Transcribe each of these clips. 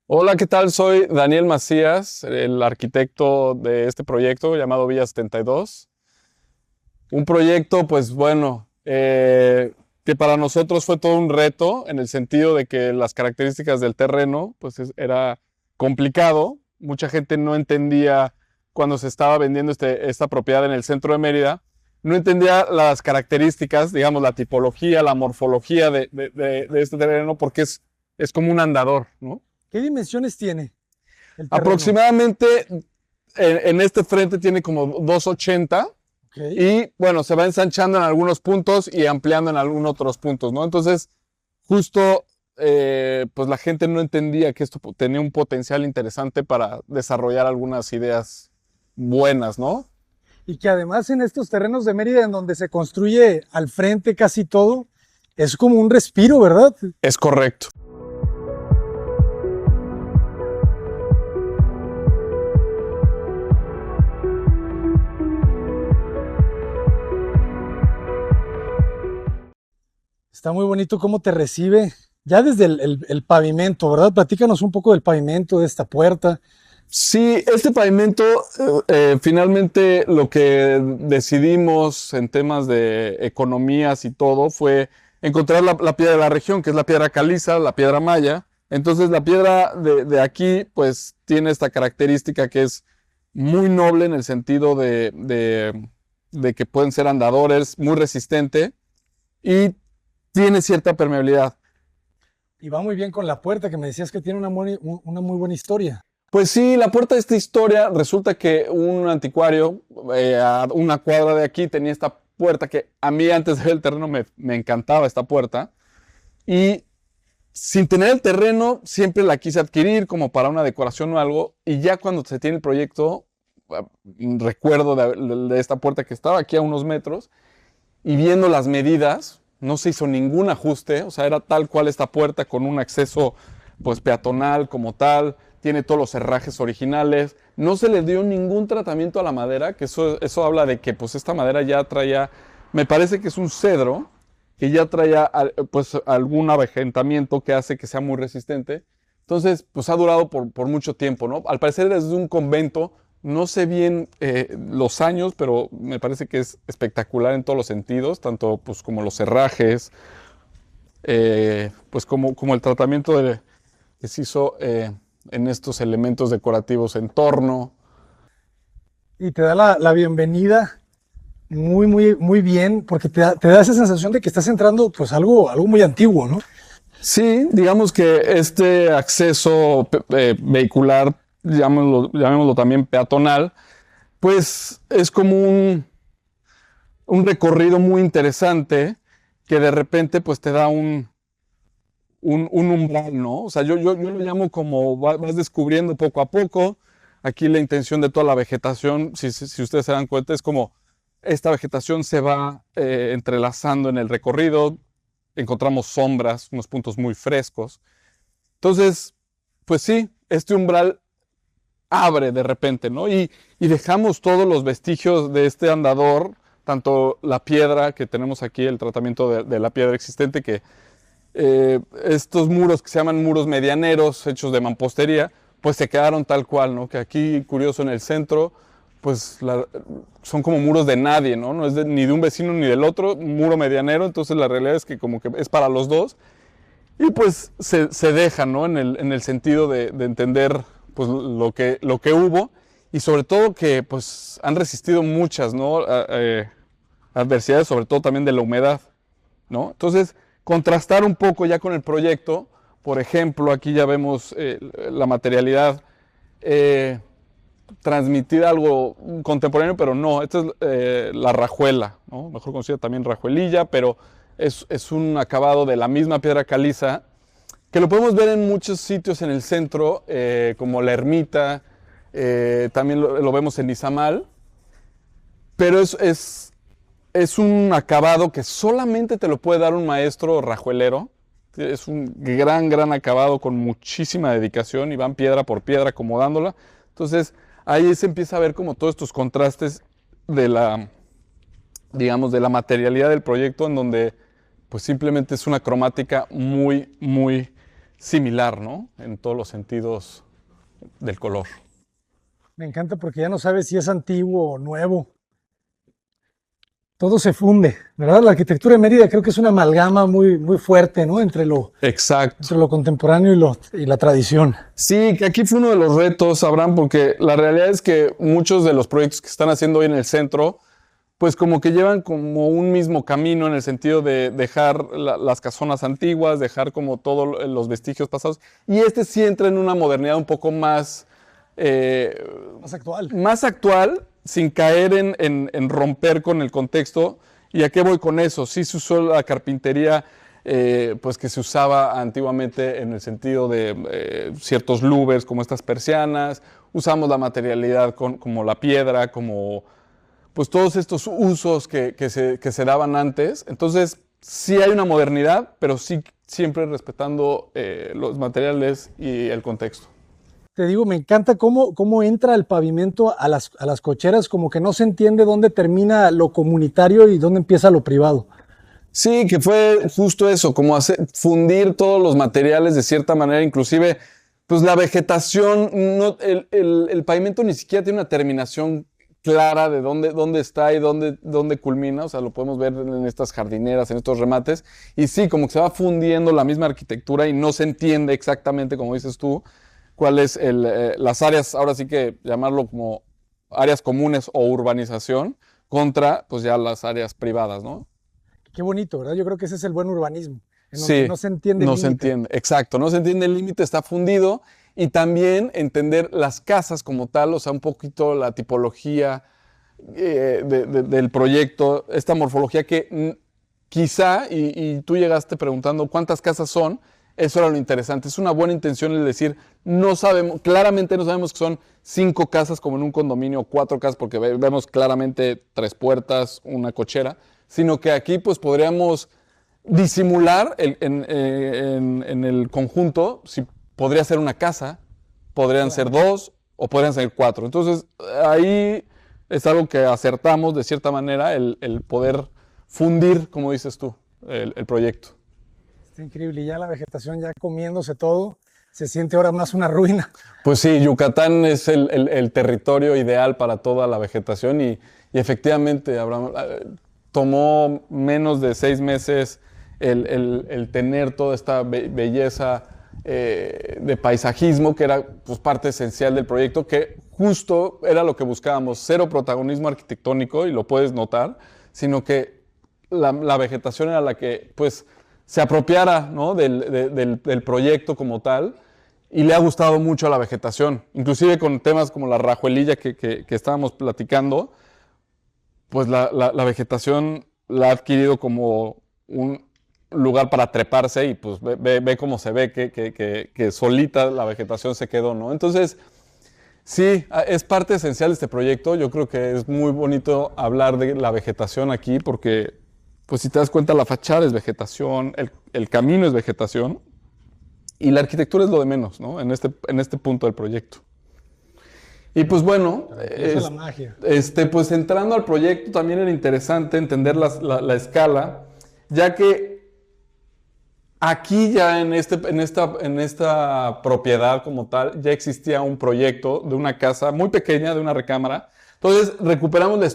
Hola, ¿qué tal? Soy Daniel Macías, el arquitecto de este proyecto llamado Villa 72. Un proyecto, pues bueno, que para nosotros fue todo un reto en el sentido de que las características del terreno, pues era complicado. Mucha gente no entendía cuando se estaba vendiendo esta propiedad en el centro de Mérida, no entendía las características, digamos, la tipología, la morfología de este terreno, porque es como un andador, ¿no? ¿Qué dimensiones tiene el terreno? Aproximadamente en este frente tiene como 280 Ok. y bueno, se va ensanchando en algunos puntos y ampliando en algunos otros puntos, ¿no? Entonces, justo, pues la gente no entendía que esto tenía un potencial interesante para desarrollar algunas ideas buenas, ¿no? Y que además en estos terrenos de Mérida, en donde se construye al frente casi todo, es como un respiro, ¿verdad? Es correcto. Está muy bonito cómo te recibe, ya desde el pavimento, ¿verdad? Platícanos un poco del pavimento de esta puerta. Sí, este pavimento, finalmente lo que decidimos en temas de economías y todo fue encontrar la piedra de la región, que es la piedra caliza, la piedra maya. Entonces la piedra de aquí, pues tiene esta característica que es muy noble en el sentido de que pueden ser andadores, muy resistente y tiene cierta permeabilidad. Y va muy bien con la puerta, que me decías que tiene una muy buena historia. Pues sí, la puerta de esta historia resulta que un anticuario a una cuadra de aquí tenía esta puerta que a mí antes de ver el terreno me encantaba esta puerta y sin tener el terreno siempre la quise adquirir como para una decoración o algo y ya cuando se tiene el proyecto recuerdo de esta puerta que estaba aquí a unos metros y viendo las medidas no se hizo ningún ajuste, o sea, era tal cual esta puerta con un acceso pues peatonal como tal, tiene todos los herrajes originales, no se le dio ningún tratamiento a la madera, que eso habla de que pues esta madera ya traía, me parece que es un cedro, que ya traía pues algún avejentamiento que hace que sea muy resistente. Entonces, pues ha durado por mucho tiempo, ¿no? Al parecer es de un convento, no sé bien los años, pero me parece que es espectacular en todos los sentidos, tanto pues como los herrajes, pues como el tratamiento que se hizo en estos elementos decorativos en torno. Y te da la bienvenida muy bien, porque te da esa sensación de que estás entrando pues algo muy antiguo, ¿no? Sí, digamos que este acceso vehicular, llamémoslo también peatonal, pues es como un recorrido muy interesante que de repente pues te da un umbral, ¿no? O sea, yo lo llamo como vas descubriendo poco a poco. Aquí la intención de toda la vegetación, si ustedes se dan cuenta, es como esta vegetación se va entrelazando en el recorrido, encontramos sombras, unos puntos muy frescos. Entonces, pues sí, este umbral abre de repente, ¿no? Y dejamos todos los vestigios de este andador, tanto la piedra que tenemos aquí, el tratamiento de la piedra existente, que estos muros que se llaman muros medianeros, hechos de mampostería, pues se quedaron tal cual, ¿no? Que aquí, curioso, en el centro, pues son como muros de nadie, ¿no? No es ni de un vecino ni del otro, un muro medianero, entonces la realidad es que como que es para los dos. Y pues se deja, ¿no? En el sentido de entender pues, lo que hubo y sobre todo que pues han resistido muchas, ¿no? Adversidades, sobre todo también de la humedad, ¿no? Entonces, contrastar un poco ya con el proyecto, por ejemplo, aquí ya vemos la materialidad eh, transmitida algo contemporáneo, pero no, esta es la rajuela, ¿no? Mejor conocida también rajuelilla, pero es un acabado de la misma piedra caliza que lo podemos ver en muchos sitios en el centro, como la ermita, también lo vemos en Izamal, pero es un acabado que solamente te lo puede dar un maestro rajuelero. Es un gran acabado con muchísima dedicación y van piedra por piedra acomodándola. Entonces ahí se empieza a ver como todos estos contrastes de la, digamos, de la materialidad del proyecto en donde pues simplemente es una cromática muy similar, ¿no? En todos los sentidos del color. Me encanta porque ya no sabes si es antiguo o nuevo. Todo se funde, ¿verdad? La arquitectura de Mérida creo que es una amalgama muy, muy fuerte, ¿no? Exacto. Entre lo contemporáneo y la tradición. Sí, que aquí fue uno de los retos, Abraham, porque la realidad es que muchos de los proyectos que están haciendo hoy en el centro, pues como que llevan como un mismo camino en el sentido de dejar las casonas antiguas, dejar como todos los vestigios pasados, y este sí entra en una modernidad un poco más más actual, sin caer en romper con el contexto. ¿Y a qué voy con eso? Sí se usó la carpintería pues que se usaba antiguamente en el sentido de ciertos louvers como estas persianas, usamos la materialidad como la piedra, como pues todos estos usos que se daban antes. Entonces sí hay una modernidad, pero sí siempre respetando los materiales y el contexto. Te digo, me encanta cómo entra el pavimento a las cocheras, como que no se entiende dónde termina lo comunitario y dónde empieza lo privado. Sí, que fue justo eso, como fundir todos los materiales de cierta manera, inclusive, pues la vegetación, el pavimento ni siquiera tiene una terminación clara de dónde está y dónde culmina, o sea, lo podemos ver en estas jardineras, en estos remates, y sí, como que se va fundiendo la misma arquitectura y no se entiende exactamente, como dices tú, cuáles las áreas, ahora sí que llamarlo como áreas comunes o urbanización, contra pues ya las áreas privadas, ¿no? Qué bonito, ¿verdad? Yo creo que ese es el buen urbanismo, en donde Sí, no se entiende el no se límite. entiende, exacto, no se entiende el límite, está fundido, y también entender las casas como tal, o sea, un poquito la tipología del proyecto, esta morfología que quizá, y tú llegaste preguntando cuántas casas son, eso era lo interesante. Es una buena intención el decir, no sabemos, claramente no sabemos que son 5 casas como en un condominio o 4 casas, porque vemos claramente 3 puertas, una cochera, sino que aquí pues podríamos disimular en el conjunto, si podría ser una casa, podrían ser 2 o podrían ser 4. Entonces ahí es algo que acertamos de cierta manera, el poder fundir, como dices tú, el proyecto. Está increíble, y ya la vegetación ya comiéndose todo, se siente ahora más una ruina. Pues sí, Yucatán es el territorio ideal para toda la vegetación y efectivamente, Abraham, tomó menos de 6 meses el tener toda esta belleza de paisajismo que era pues, parte esencial del proyecto, que justo era lo que buscábamos, cero protagonismo arquitectónico, y lo puedes notar, sino que la vegetación era la que pues se apropiara, ¿no? del proyecto como tal, y le ha gustado mucho a la vegetación, inclusive con temas como la rajuelilla que estábamos platicando, pues la vegetación la ha adquirido como un lugar para treparse, y pues ve cómo se ve que solita la vegetación se quedó, ¿no? Entonces, sí, es parte esencial de este proyecto. Yo creo que es muy bonito hablar de la vegetación aquí porque, pues si te das cuenta, la fachada es vegetación, el camino es vegetación y la arquitectura es lo de menos, ¿no? En este punto del proyecto. Y pues bueno, Esa es la magia. pues entrando al proyecto también era interesante entender la escala, ya que aquí ya en esta propiedad como tal, ya existía un proyecto de una casa muy pequeña, de una recámara. Entonces recuperamos la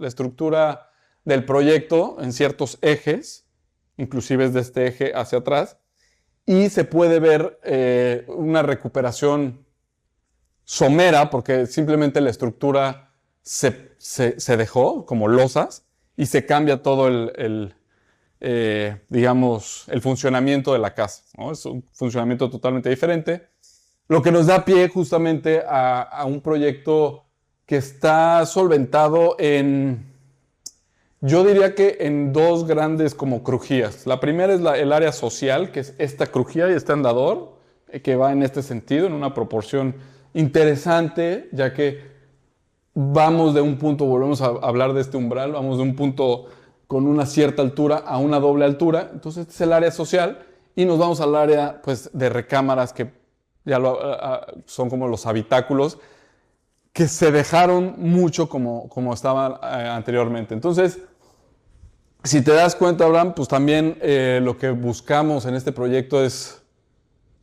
estructura del proyecto en ciertos ejes, inclusive es de este eje hacia atrás, y se puede ver una recuperación somera, porque simplemente la estructura se dejó como losas y se cambia todo digamos, el funcionamiento de la casa, ¿no? Es un funcionamiento totalmente diferente, lo que nos da pie justamente a un proyecto que está solventado yo diría que en 2 grandes como crujías. La primera es el área social, que es esta crujía y este andador, que va en este sentido, en una proporción interesante, ya que vamos de un punto, volvemos a hablar de este umbral, vamos de un punto con una cierta altura a una doble altura. Entonces este es el área social y nos vamos al área pues, de recámaras que ya son como los habitáculos que se dejaron mucho como estaban anteriormente. Entonces, si te das cuenta, Abraham, pues también lo que buscamos en este proyecto es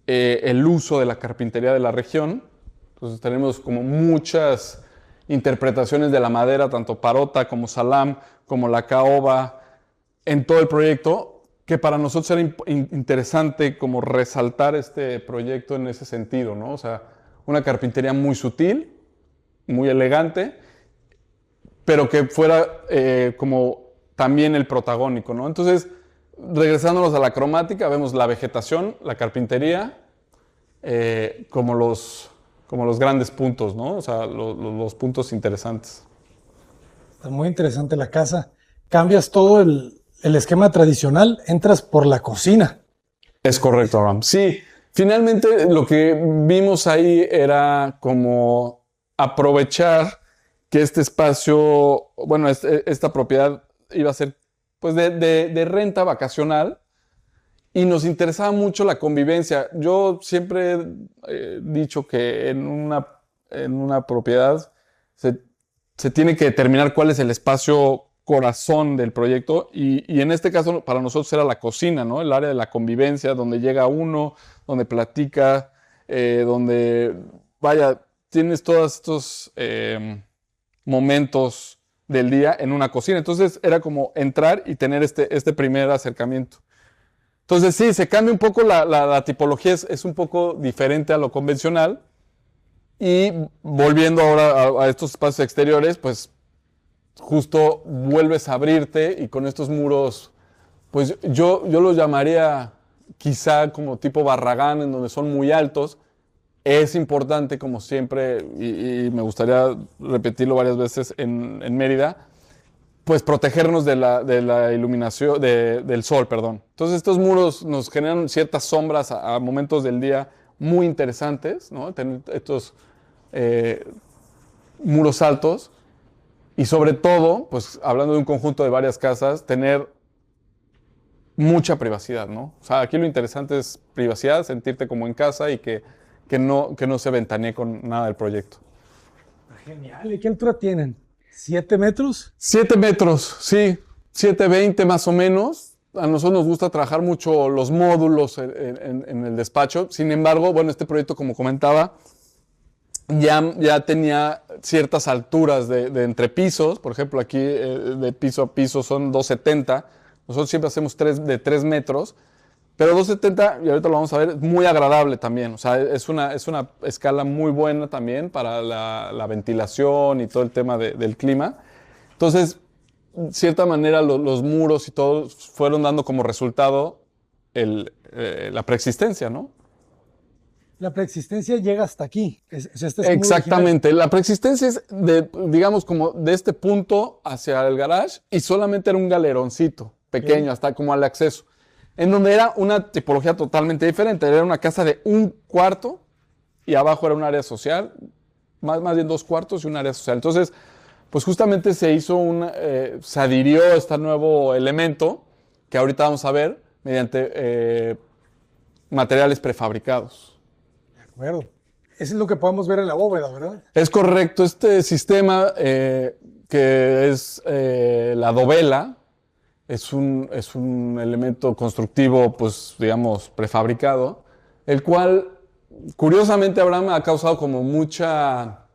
el uso de la carpintería de la región. Entonces tenemos como muchas interpretaciones de la madera, tanto parota como salam, como la caoba, en todo el proyecto, que para nosotros era interesante como resaltar este proyecto en ese sentido, ¿no? O sea, una carpintería muy sutil, muy elegante, pero que fuera como también el protagónico, ¿no? Entonces, regresándonos a la cromática, vemos la vegetación, la carpintería, como los grandes puntos, ¿no? O sea, los puntos interesantes. Está muy interesante la casa. Cambias todo el esquema tradicional, entras por la cocina. Es correcto, Abraham. Sí, finalmente lo que vimos ahí era como aprovechar que este espacio, bueno, esta propiedad iba a ser pues de renta vacacional y nos interesaba mucho la convivencia. Yo siempre he dicho que en una propiedad se, se tiene que determinar cuál es el espacio corazón del proyecto y en este caso para nosotros era la cocina, ¿no? El área de la convivencia, donde llega uno, donde platica, donde, vaya, tienes todos estos momentos del día en una cocina. Entonces era como entrar y tener este primer acercamiento. Entonces sí, se cambia un poco la tipología, es un poco diferente a lo convencional. Y volviendo ahora a estos espacios exteriores, pues justo vuelves a abrirte y con estos muros, pues yo los llamaría quizá como tipo Barragán, en donde son muy altos. Es importante, como siempre, y me gustaría repetirlo varias veces en Mérida, pues protegernos de la iluminación, del sol, perdón. Entonces estos muros nos generan ciertas sombras a momentos del día muy interesantes, ¿no? Tener estos muros altos y sobre todo, pues hablando de un conjunto de varias casas, tener mucha privacidad, ¿no? O sea, aquí lo interesante es privacidad, sentirte como en casa y que no se ventanee con nada del proyecto. Genial. ¿Y qué altura tienen? ¿7 metros? 7 metros, sí, 7,20 más o menos. A nosotros nos gusta trabajar mucho los módulos en el despacho. Sin embargo, bueno, este proyecto, como comentaba, ya tenía ciertas alturas de entrepisos. Por ejemplo, aquí de piso a piso son 2,70. Nosotros siempre hacemos de 3 metros. Pero 2,70, y ahorita lo vamos a ver, es muy agradable también. O sea, es una escala muy buena también para la ventilación y todo el tema del clima. Entonces, de cierta manera, los muros y todo fueron dando como resultado la preexistencia, ¿no? La preexistencia llega hasta aquí. Este es muy Exactamente. La preexistencia es, digamos, como de este punto hacia el garage y solamente era un galeroncito pequeño, hasta como al acceso, en donde era una tipología totalmente diferente. Era una casa de un cuarto y abajo era un área social, más bien 2 cuartos y un área social. Entonces, pues justamente se adhirió a este nuevo elemento que ahorita vamos a ver mediante materiales prefabricados. De acuerdo. Eso es lo que podemos ver en la bóveda, ¿verdad? Es correcto. Este sistema que es la dovela, es un elemento constructivo, pues, digamos, prefabricado, el cual, curiosamente, Abraham, ha causado como mucha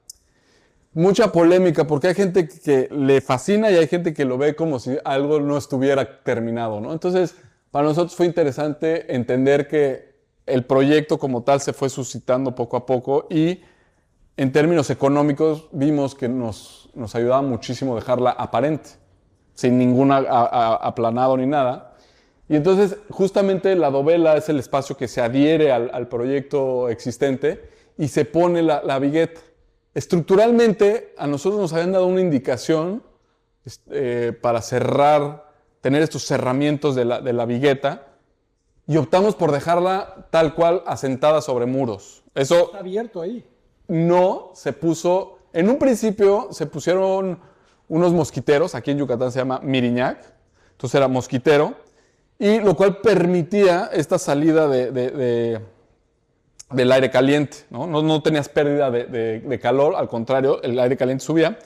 polémica, porque hay gente que le fascina y hay gente que lo ve como si algo no estuviera terminado, ¿no? Entonces, para nosotros fue interesante entender que el proyecto como tal se fue suscitando poco a poco y en términos económicos vimos que nos ayudaba muchísimo dejarla aparente, sin ningún aplanado ni nada. Y entonces, justamente la dovela es el espacio que se adhiere al proyecto existente y se pone la vigueta. Estructuralmente, a nosotros nos habían dado una indicación para tener estos cerramientos de la vigueta y optamos por dejarla tal cual asentada sobre muros. Eso Está abierto ahí. no se puso. En un principio se pusieron unos mosquiteros, aquí en Yucatán se llama miriñac, entonces era mosquitero, y lo cual permitía esta salida del aire caliente, ¿no? No tenías pérdida de calor, al contrario, el aire caliente subía,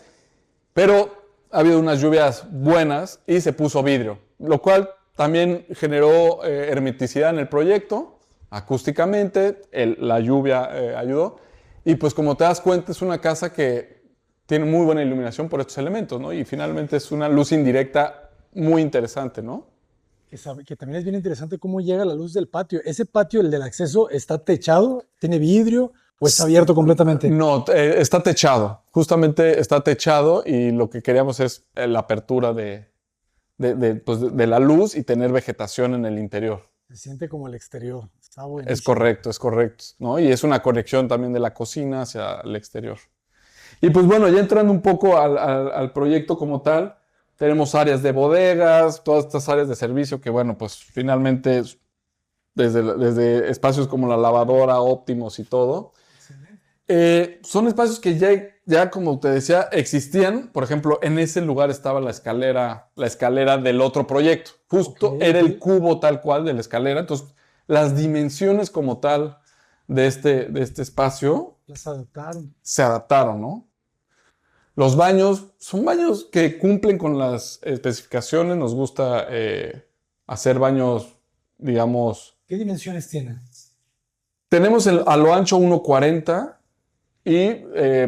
pero ha habido unas lluvias buenas y se puso vidrio, lo cual también generó hermeticidad en el proyecto. acústicamente, la lluvia ayudó. Y pues como te das cuenta, es una casa que tiene muy buena iluminación por estos elementos, ¿no? Y finalmente es una luz indirecta muy interesante, ¿no? Que también es bien interesante cómo llega la luz del patio. ¿Ese patio, el del acceso, está techado? ¿Tiene vidrio o está abierto completamente? No, está techado. Justamente está techado y lo que queríamos es la apertura de la luz y tener vegetación en el interior. Se siente como el exterior. Está buenísimo. Es correcto, ¿no? Y es una conexión también de la cocina hacia el exterior. Y pues bueno, ya entrando un poco al proyecto como tal, tenemos áreas de bodegas, todas estas áreas de servicio que bueno, pues finalmente desde espacios como la lavadora, óptimos y todo, son espacios que ya, como te decía, existían. Por ejemplo, en ese lugar estaba la escalera del otro proyecto. Justo era el cubo tal cual de la escalera. Entonces, las dimensiones como tal de este espacio Las adaptaron. se adaptaron, ¿no? Los baños son baños que cumplen con las especificaciones. Nos gusta hacer baños, digamos, ¿Qué dimensiones tienen? tenemos a lo ancho 1.40 y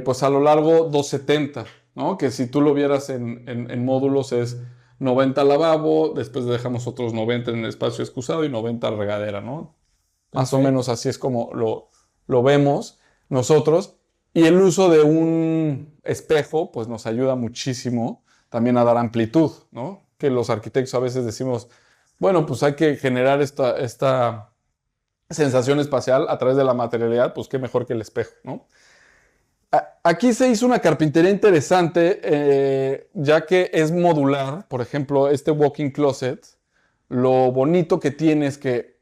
pues a lo largo 2.70, ¿no? Que si tú lo vieras en módulos es 90 lavabo, después dejamos otros 90 en el espacio excusado y 90 regadera, ¿no? Más o menos así es como lo vemos nosotros. Y el uso de un espejo, pues nos ayuda muchísimo también a dar amplitud, ¿no? Que los arquitectos a veces decimos, bueno, pues hay que generar esta sensación espacial a través de la materialidad, pues qué mejor que el espejo, ¿no? Aquí se hizo una carpintería interesante, ya que es modular. Por ejemplo, este walk-in closet, lo bonito que tiene es que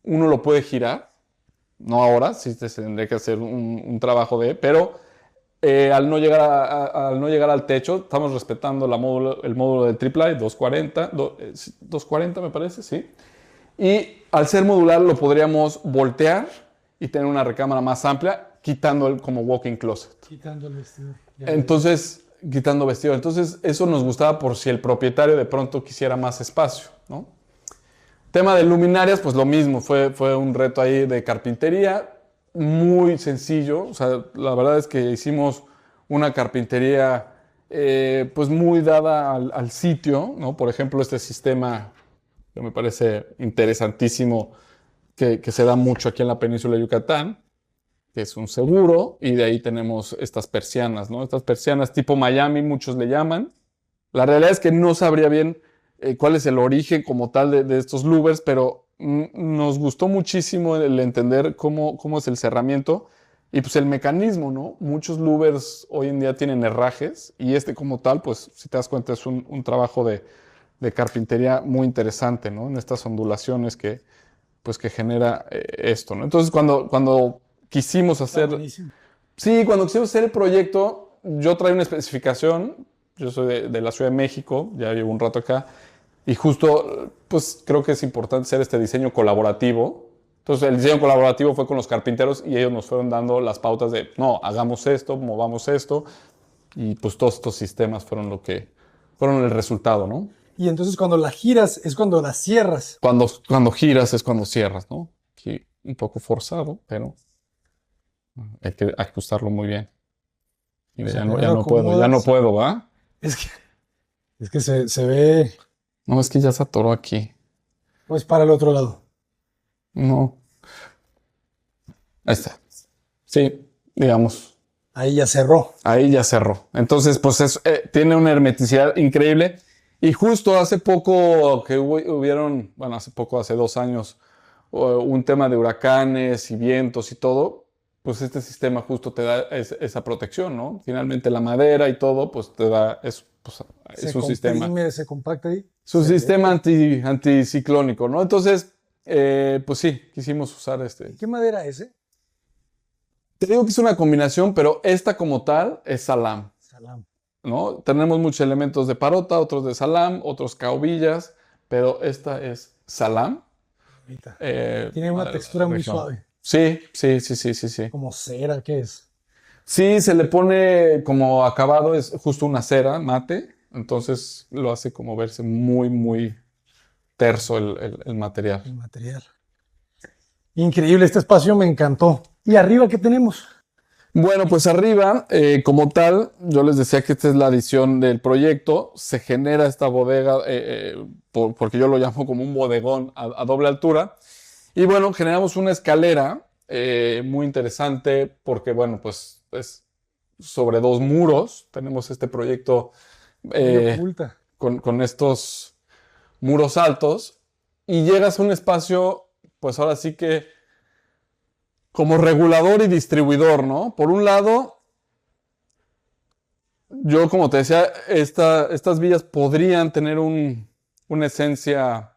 uno lo puede girar, no ahora, sí se tendría que hacer un trabajo pero al no llegar al techo, estamos respetando el módulo de AAA, 240 me parece, sí. Y al ser modular lo podríamos voltear y tener una recámara más amplia, quitando el como walk-in closet. Quitando el vestido. Entonces, quitando vestido. Entonces, eso nos gustaba por si el propietario de pronto quisiera más espacio, ¿no? Tema de luminarias, pues lo mismo, fue un reto ahí de carpintería, muy sencillo. O sea, la verdad es que hicimos una carpintería pues muy dada al sitio, ¿no? Por ejemplo, este sistema que me parece interesantísimo, que se da mucho aquí en la península de Yucatán, que es un seguro, y de ahí tenemos estas persianas, ¿no? Estas persianas tipo Miami, muchos le llaman. La realidad es que no sabría bien cuál es el origen como tal de estos louvers, pero nos gustó muchísimo el entender cómo es el cerramiento y pues el mecanismo, ¿no? Muchos louvers hoy en día tienen herrajes y este como tal, pues si te das cuenta es un trabajo de carpintería muy interesante, ¿no? En estas ondulaciones pues que genera esto, ¿no? Entonces cuando quisimos hacer... Sí, cuando quisimos hacer el proyecto, yo traía una especificación. Yo soy de la Ciudad de México, ya llevo un rato acá, y justo, pues creo que es importante hacer este diseño colaborativo. Entonces, el diseño colaborativo fue con los carpinteros y ellos nos fueron dando las pautas de, no, hagamos esto, movamos esto, y pues todos estos sistemas fueron el resultado, ¿no? Y entonces cuando la giras es cuando la cierras. Cuando giras es cuando cierras, ¿no? Aquí un poco forzado, pero hay que ajustarlo muy bien. Y ya no puedo, ¿va? Es que se ve, No, es que ya se atoró aquí. pues, para el otro lado. No. Ahí está. Sí, digamos. Ahí ya cerró. Ahí ya cerró. Entonces, pues tiene una hermeticidad increíble. Y justo hace poco que hace 2 años, un tema de huracanes y vientos y todo, pues este sistema justo te da esa protección, ¿no? Finalmente la madera y todo, pues te da, es un sistema. Se compacta ahí. Es un sistema anticiclónico, ¿no? Entonces, pues sí, quisimos usar ¿Qué madera es ese? Te digo que es una combinación, pero esta como tal es salam, Salam. ¿no? Tenemos muchos elementos de parota, otros de salam, otros caobillas, pero esta es salam. Tiene una textura muy suave. Sí. Como cera, ¿qué es? Sí, se le pone como acabado, es justo una cera mate, entonces lo hace como verse muy, muy terso el material. El material. Increíble, este espacio me encantó. ¿Y arriba qué tenemos? Bueno, pues arriba, como tal, yo les decía que esta es la adición del proyecto. Se genera esta bodega, porque yo lo llamo como un bodegón a doble altura. Y bueno, generamos una escalera muy interesante porque, bueno, pues es sobre dos muros. Tenemos este proyecto Muy eh, oculta. con estos muros altos y llegas a un espacio, pues ahora sí que como regulador y distribuidor, ¿no? Por un lado, yo como te decía, estas villas podrían tener una esencia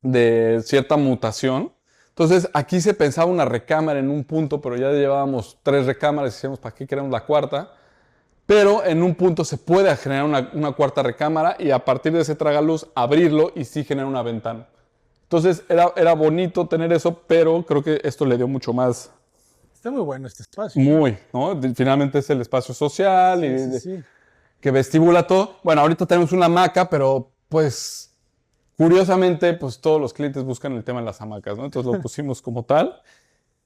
de cierta mutación. Entonces, aquí se pensaba una recámara en un punto, pero ya llevábamos tres recámaras y decíamos, ¿para qué queremos la cuarta? Pero en un punto se puede generar una cuarta recámara y a partir de ese tragaluz abrirlo y sí generar una ventana. Entonces era bonito tener eso, pero creo que esto le dio mucho más, Está muy bueno este espacio. muy, ¿no? Finalmente es el espacio social y Sí, sí, sí. que vestibula todo. Bueno, ahorita tenemos una hamaca, pero pues curiosamente, pues todos los clientes buscan el tema de las hamacas, ¿no? Entonces lo pusimos como tal.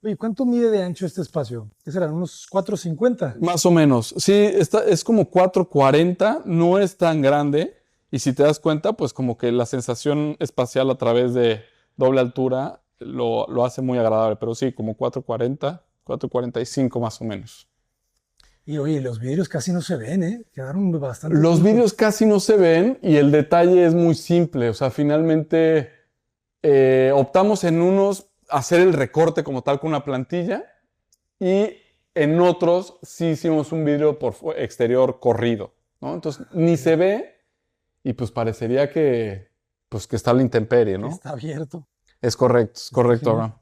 Oye, ¿cuánto mide de ancho este espacio? ¿Qué serán? ¿Unos 4,50? Más o menos. Sí, es como 440, no es tan grande. Y si te das cuenta, pues como que la sensación espacial a través de doble altura lo hace muy agradable. Pero sí, como 440, 445 más o menos. Y oye, los vidrios casi no se ven, ¿eh? Quedaron bastante Los ocultos. vídeos casi no se ven y el detalle es muy simple. O sea, finalmente optamos en unos hacer el recorte como tal con una plantilla y en otros sí hicimos un vidrio por exterior corrido, ¿no? Entonces ni se ve y pues parecería pues, que está a la intemperie, Que ¿no? está abierto. Es Está correcto, genial. Abraham.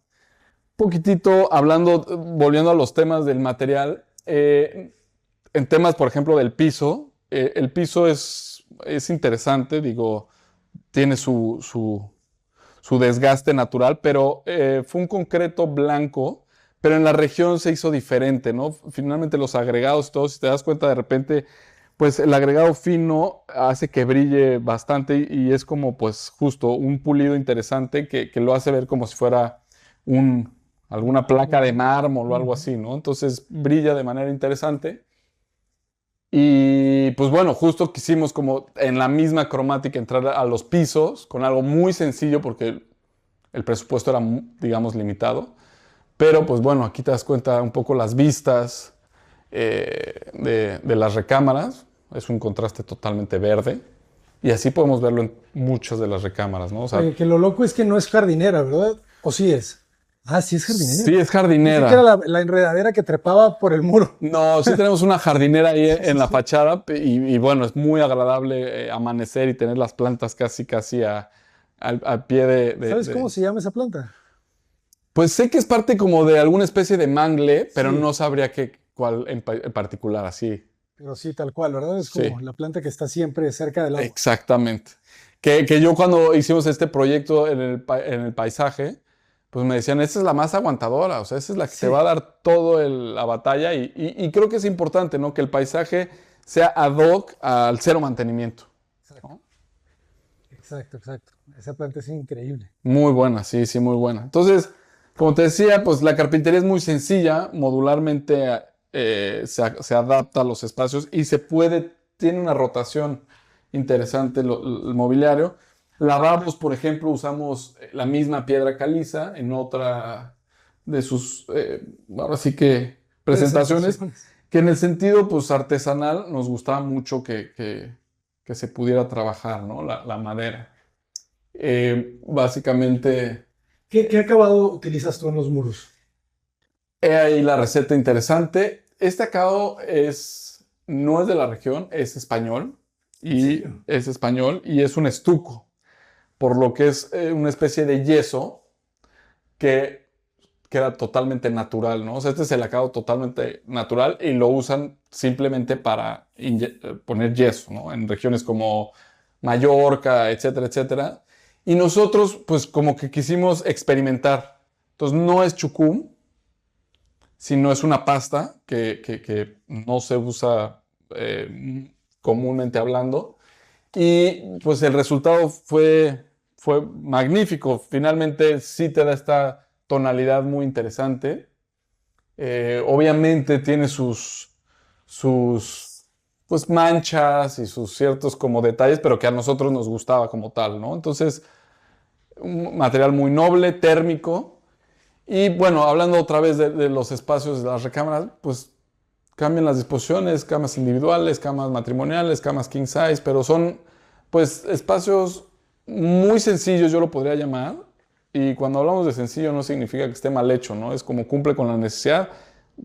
Poquitito hablando, volviendo a los temas del material, en temas, por ejemplo, del piso, el piso es interesante, digo, tiene su desgaste natural, pero fue un concreto blanco, pero en la región se hizo diferente, ¿no? Finalmente los agregados y todo, si te das cuenta de repente, pues el agregado fino hace que brille bastante y es como pues justo un pulido interesante que lo hace ver como si fuera un, alguna placa de mármol o algo Ujú. así, ¿no? Entonces brilla de manera interesante. Y pues bueno, justo quisimos como en la misma cromática entrar a los pisos con algo muy sencillo porque el presupuesto era, digamos, limitado. Pero pues bueno, aquí te das cuenta un poco las vistas de las recámaras. Es un contraste totalmente verde. Y así podemos verlo en muchas de las recámaras, ¿no? O sea, Oye, que lo loco es que no es jardinera, ¿verdad? ¿O sí es? Ah, sí es jardinera. sí es Pensé que era jardinera. la enredadera que trepaba por el muro. No, sí tenemos una jardinera ahí Sí, en sí, la sí. fachada y bueno, es muy agradable amanecer y tener las plantas casi al pie ¿Sabes cómo se llama esa planta? Pues sé que es parte como de alguna especie de mangle, pero Sí, no sabría cuál en particular, así. pero sí, tal cual, ¿verdad? Es Sí, como la planta que está siempre cerca del agua. exactamente. Que yo cuando hicimos este proyecto en el paisaje, pues me decían, esta es la más aguantadora, o sea, esa es la que te Sí, va a dar todo la batalla y creo que es importante, ¿no? Que el paisaje sea ad hoc al cero mantenimiento, exacto, ¿no? exacto, exacto. Esa planta es increíble. Muy buena, sí, sí, muy buena. Entonces, como te decía, pues la carpintería es muy sencilla, modularmente se adapta a los espacios y tiene una rotación interesante el mobiliario. Lavabos, por ejemplo, usamos la misma piedra caliza en otra de sus, ahora sí que, presentaciones, Presentaciones. que en el sentido, pues, artesanal nos gustaba mucho que se pudiera trabajar, ¿no? La madera. Básicamente, ¿Qué acabado utilizas tú en los muros? he ahí la receta interesante. Este acabado no es de la región, es español ¿En serio? y es un estuco, por lo que es una especie de yeso que queda totalmente natural, ¿no? O sea, este es el acabado totalmente natural y lo usan simplemente para poner yeso, ¿no? En regiones como Mallorca, etcétera, etcétera. Y nosotros, pues, como que quisimos experimentar. Entonces, no es chucum, sino es una pasta que no se usa comúnmente hablando. Y pues el resultado fue magnífico. Finalmente sí te da esta tonalidad muy interesante. Obviamente tiene sus pues manchas y sus ciertos como detalles, pero que a nosotros nos gustaba como tal, ¿no? Entonces, un material muy noble, térmico. Y bueno, hablando otra vez de los espacios de las recámaras, pues cambian las disposiciones, camas individuales, camas matrimoniales, camas king size, pero son pues espacios muy sencillos, yo lo podría llamar. Y cuando hablamos de sencillo no significa que esté mal hecho, ¿no? Es como cumple con la necesidad.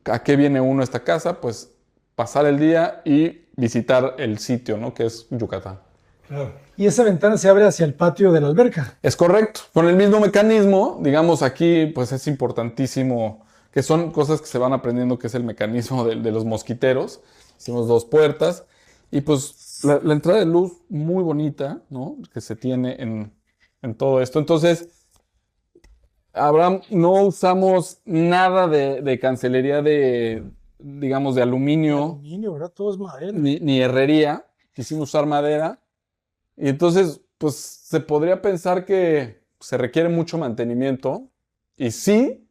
¿A qué viene uno a esta casa? Pues pasar el día y visitar el sitio, ¿no? Que es Yucatán. Claro. Y esa ventana se abre hacia el patio de la alberca. Es correcto. Con el mismo mecanismo, digamos aquí, pues es importantísimo, que son cosas que se van aprendiendo, que es el mecanismo de los mosquiteros. Hicimos 2 puertas y pues la entrada de luz muy bonita, ¿no? Que se tiene en todo esto. Entonces, Abraham, no usamos nada de cancelería digamos, de aluminio, Aluminio, ¿verdad? Todo es madera. ni herrería. Quisimos usar madera. Y entonces, pues se podría pensar que se requiere mucho mantenimiento. Y sí,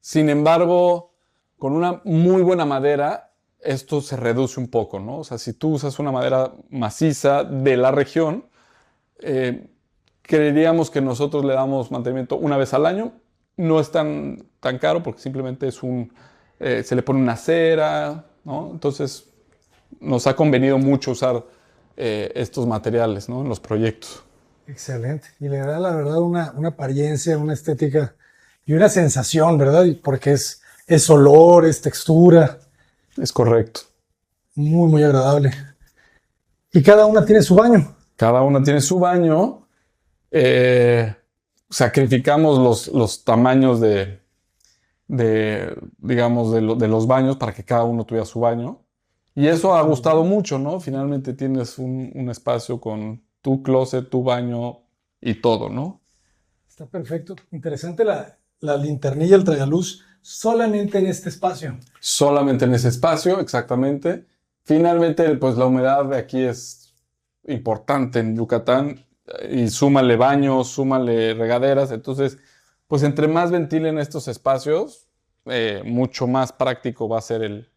sin embargo, con una muy buena madera, esto se reduce un poco, ¿no? O sea, si tú usas una madera maciza de la región, eh, creeríamos que nosotros le damos mantenimiento una vez al año. No es tan caro porque simplemente se le pone una cera, ¿no? Entonces nos ha convenido mucho usar estos materiales, ¿no? En los proyectos. Excelente. Y le da, la verdad, una apariencia, una estética y una sensación, ¿verdad? Porque es olor, es textura. Es correcto. Muy, muy agradable. Y cada una tiene su baño. Cada una tiene su baño. Sacrificamos los tamaños digamos, de los baños para que cada uno tuviera su baño. Y eso ha gustado mucho, ¿no? Finalmente tienes un espacio con tu closet, tu baño y todo, ¿no? Está perfecto. Interesante la linternilla, el tragaluz, solamente en este espacio. Solamente en ese espacio, exactamente. Finalmente, pues la humedad de aquí es importante en Yucatán y súmale baños, súmale regaderas. Entonces, pues entre más ventilen estos espacios, mucho más práctico va a ser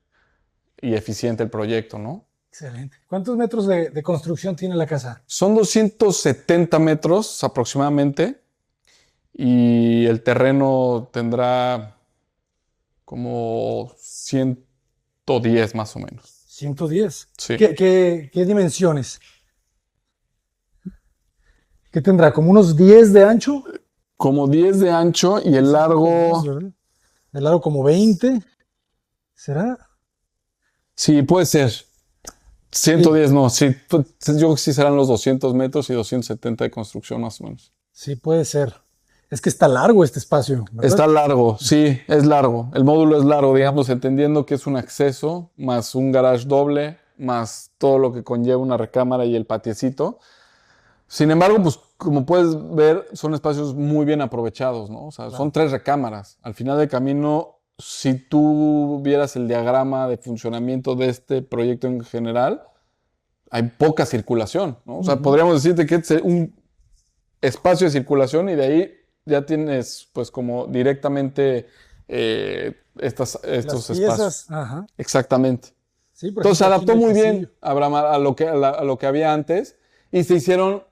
y eficiente el proyecto, ¿no? Excelente. ¿Cuántos metros de construcción tiene la casa? Son 270 metros aproximadamente y el terreno tendrá como 110 más o menos. 110. Sí. ¿Qué dimensiones? ¿Qué tendrá? ¿Como unos 10 de ancho? Como 10 de ancho y el largo... El largo como 20. ¿Será? Sí, puede ser. 110 no, sí. Yo creo que sí serán los 200 metros y 270 de construcción más o menos. Sí, puede ser. Es que está largo este espacio, ¿verdad? Está largo, sí, es largo. El módulo es largo, digamos, entendiendo que es un acceso, más un garage doble, más todo lo que conlleva una recámara y el patiecito. Sin embargo, pues como puedes ver, son espacios muy bien aprovechados, ¿no? O sea, Claro. son 3 recámaras. Al final del camino, si tú vieras el diagrama de funcionamiento de este proyecto en general, hay poca circulación, ¿no? O sea, podríamos decirte que es un espacio de circulación y de ahí ya tienes, pues, como directamente estos Las espacios. piezas, ajá. Exactamente. Sí, por Entonces se ejemplo, aquí adaptó en el muy bien, pasillo. Abraham, a lo que había antes y se hicieron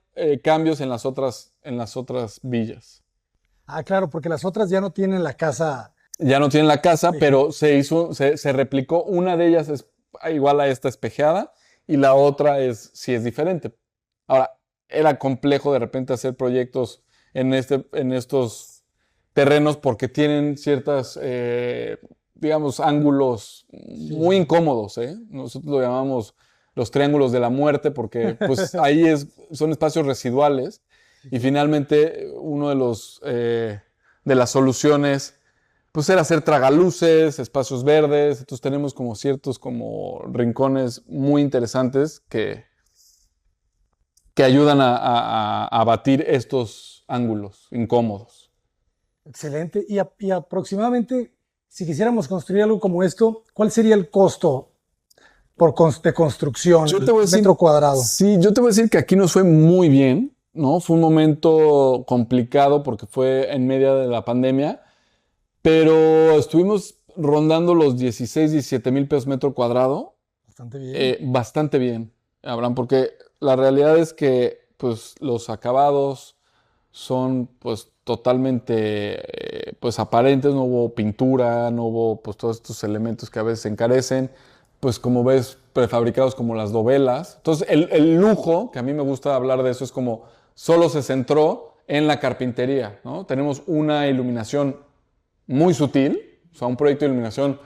cambios en las otras villas. Ah, claro, porque las otras ya no tienen la casa. Ya no tienen la casa, Sí. pero se replicó. Una de ellas es igual a esta espejeada y la otra sí es diferente. Ahora, era complejo de repente hacer proyectos en estos terrenos porque tienen ciertas, digamos, ángulos muy incómodos, ¿eh? Nosotros lo llamamos los triángulos de la muerte porque pues ahí son espacios residuales y finalmente uno de las soluciones pues era hacer tragaluces, espacios verdes. Entonces tenemos como ciertos como rincones muy interesantes que ayudan a abatir estos ángulos incómodos. Excelente. Y aproximadamente, si quisiéramos construir algo como esto, ¿cuál sería el costo de construcción, Yo te voy a decir, metro cuadrado? sí, yo te voy a decir que aquí nos fue muy bien, ¿no? Fue un momento complicado porque fue en medio de la pandemia, pero estuvimos rondando los 16, 17 mil pesos metro cuadrado. Bastante bien. Bastante bien, Abraham, porque la realidad es que pues, los acabados son pues totalmente pues aparentes, no hubo pintura, no hubo pues todos estos elementos que a veces encarecen, pues como ves prefabricados como las dovelas. Entonces el lujo, que a mí me gusta hablar de eso, es como solo se centró en la carpintería, ¿no? Tenemos una iluminación muy sutil, o sea, un proyecto de iluminación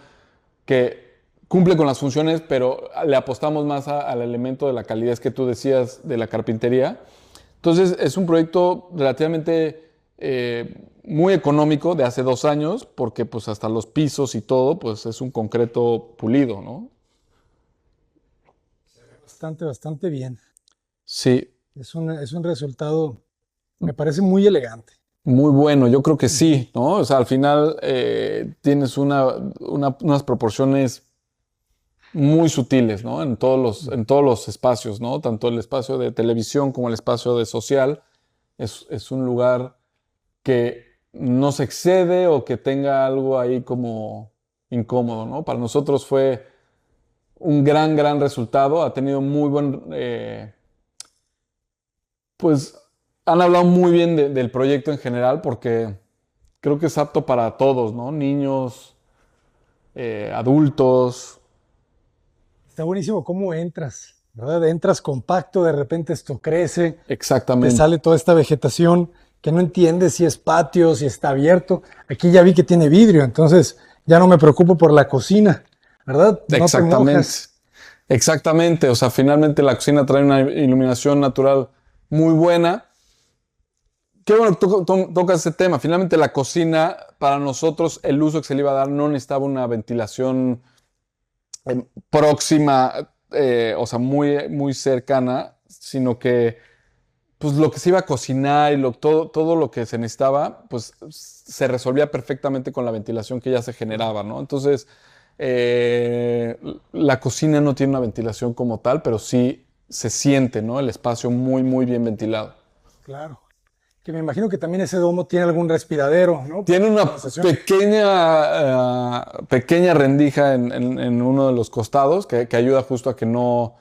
que cumple con las funciones, pero le apostamos más al elemento de la calidez que tú decías de la carpintería. Entonces es un proyecto relativamente muy económico de hace 2 años, porque pues hasta los pisos y todo, pues es un concreto pulido, ¿no? Bastante bien. Sí, Es un resultado, me parece muy elegante. muy bueno, yo creo que sí, ¿no? O sea, al final tienes unas proporciones muy sutiles, ¿no? En todos los espacios, ¿no? Tanto el espacio de televisión como el espacio de social. Es un lugar que no se excede o que tenga algo ahí como incómodo, ¿no? Para nosotros fue un gran, gran resultado. Ha tenido muy buen... pues han hablado muy bien del proyecto en general porque creo que es apto para todos, ¿no? Niños, adultos. Está buenísimo cómo entras, ¿verdad? Entras compacto, de repente esto crece, te Exactamente. sale toda esta vegetación que no entiendes si es patio, si está abierto. Aquí ya vi que tiene vidrio, entonces ya no me preocupo por la cocina, ¿verdad? No te Exactamente. mojas. Exactamente. O sea, finalmente la cocina trae una iluminación natural muy buena. Qué bueno que tocas ese tema. Finalmente la cocina, para nosotros, el uso que se le iba a dar no necesitaba una ventilación próxima, o sea, muy, muy cercana, sino que pues lo que se iba a cocinar y todo lo que se necesitaba, pues se resolvía perfectamente con la ventilación que ya se generaba, ¿no? Entonces, eh, la cocina no tiene una ventilación como tal, pero sí se siente, ¿no? El espacio muy, muy bien ventilado. Claro. Que me imagino que también ese domo tiene algún respiradero, ¿no? Para Tiene una condensación. pequeña rendija en uno de los costados que ayuda justo a que no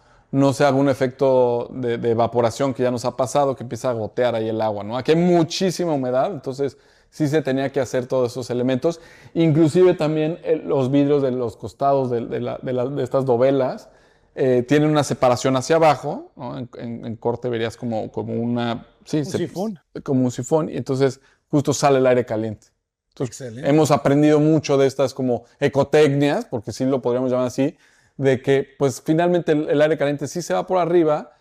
se haga un efecto de evaporación que ya nos ha pasado, que empieza a gotear ahí el agua, ¿no? Aquí hay muchísima humedad, entonces sí se tenía que hacer todos esos elementos. Inclusive también los vidrios de los costados de estas dovelas tienen una separación hacia abajo, ¿no? En corte verías como una... Sí, Un sifón. como un sifón, y entonces justo sale el aire caliente. Entonces, Excelente. hemos aprendido mucho de estas como ecotecnias, porque sí lo podríamos llamar así, de que pues finalmente el aire caliente sí se va por arriba,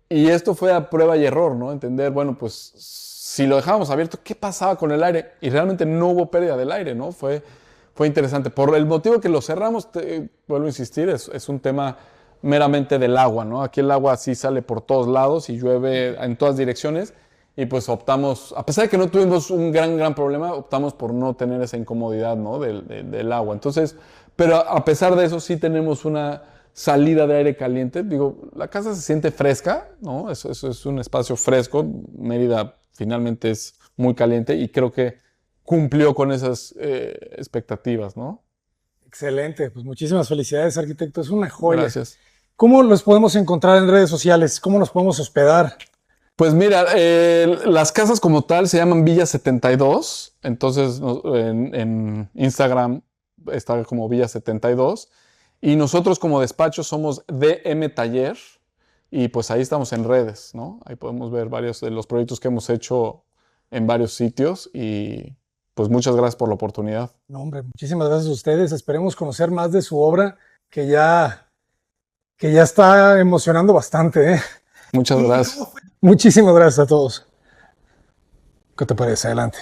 y esto fue a prueba y error, ¿no? Entender, bueno, pues si lo dejábamos abierto, ¿qué pasaba con el aire? Y realmente no hubo pérdida del aire, ¿no? Fue interesante. Por el motivo que lo cerramos, vuelvo a insistir, es un tema meramente del agua, ¿no? Aquí el agua sí sale por todos lados y llueve en todas direcciones y pues optamos, a pesar de que no tuvimos un gran problema, optamos por no tener esa incomodidad, ¿no? Del agua. Entonces, pero a pesar de eso sí tenemos una salida de aire caliente. Digo, la casa se siente fresca, ¿no? Eso es un espacio fresco. Mérida finalmente es muy caliente y creo que cumplió con esas expectativas, ¿no? Excelente. Pues muchísimas felicidades, arquitecto. Es una joya. Gracias. ¿Cómo los podemos encontrar en redes sociales? ¿Cómo nos podemos hospedar? Pues mira, las casas como tal se llaman Villa 72, entonces en Instagram está como Villa 72 y nosotros como despacho somos DM Taller y pues ahí estamos en redes, ¿no? Ahí podemos ver varios de los proyectos que hemos hecho en varios sitios y pues muchas gracias por la oportunidad. No, hombre, muchísimas gracias a ustedes. Esperemos conocer más de su obra, que ya está emocionando bastante, ¿eh? Muchas gracias. Muchísimas gracias a todos. ¿Qué te parece? Adelante.